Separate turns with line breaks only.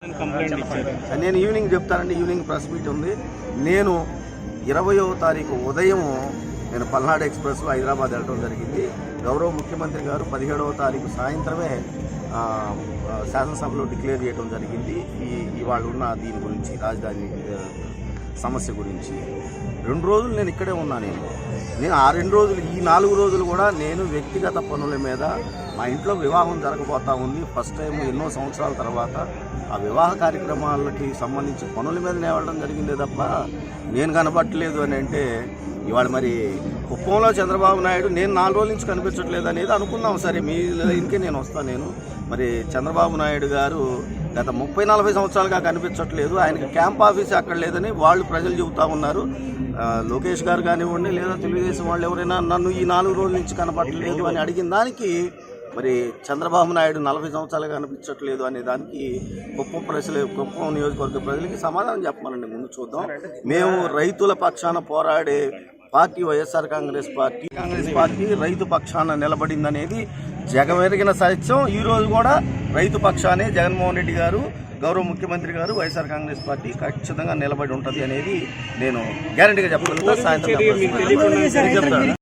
నేను ఈవినింగ్ చెప్తానండి. Evening press meet ఉంది. నేను 20వ తారీఖు ఉదయం నేను పల్నాడు ఎక్స్ప్రెస్లో హైదరాబాద్ వెళ్ళడం జరిగింది. గౌరవ ముఖ్యమంత్రి గారు 17వ తారీఖు సాయంత్రమే శాసనసభలో డిక్లేర్ చేయడం జరిగింది. ఇవాళ ఉన్న దీని గురించి, రాజధాని సమస్య గురించి 2 రోజులు నేను ఇక్కడే ఉన్నాను. నేను ఆ 2 రోజులు, ఈ 4 రోజులు కూడా నేను వ్యక్తిగత పనుల మీద, మా ఇంట్లో వివాహం జరగబోతా ఉంది. ఫస్ట్ టైం ఎన్నో సంవత్సరాల తర్వాత ఆ వివాహ కార్యక్రమాలకి సంబంధించి పనుల మీద వెళ్ళడం జరిగిందే తప్ప నేను కనపట్టలేదు అని అంటే, ఇవాళ మరి కుప్పంలో చంద్రబాబు నాయుడు నేను 4 రోజుల నుంచి కనిపించట్లేదు అనేది అనుకుందాం. సరే, మీ ఇంకే నేను వస్తాను. మరి చంద్రబాబు నాయుడు గారు గత 30-40 సంవత్సరాలుగా కనిపించట్లేదు, ఆయనకి క్యాంప్ ఆఫీస్ అక్కడ లేదని వాళ్ళు ప్రజలు చెబుతూ ఉన్నారు. లోకేష్ గారు కానివ్వండి, లేదా తెలుగుదేశం వాళ్ళు ఎవరైనా నన్ను ఈ 4 రోజుల నుంచి కనపట్టలేదు అని అడిగిన దానికి, మరి చంద్రబాబు నాయుడు 40 సంవత్సరాలుగా కనిపించట్లేదు అనే దానికి కుప్పం నియోజకవర్గ ప్రజలకి సమాధానం చెప్పమనండి. ముందు చూద్దాం. మేము రైతుల పక్షాన పోరాడే పార్టీ వైఎస్ఆర్ కాంగ్రెస్ పార్టీ రైతు పక్షాన నిలబడిందనేది జగమెరిగిన సత్యం. ఈరోజు కూడా రైతు పక్షానే జగన్మోహన్ రెడ్డి గారు, గౌరవ ముఖ్యమంత్రి గారు, వైఎస్ఆర్ కాంగ్రెస్ పార్టీ ఖచ్చితంగా నిలబడి ఉంటుంది అనేది నేను గ్యారంటీగా చెప్పగలుగుతా. సాయంత్రం చెప్తాను.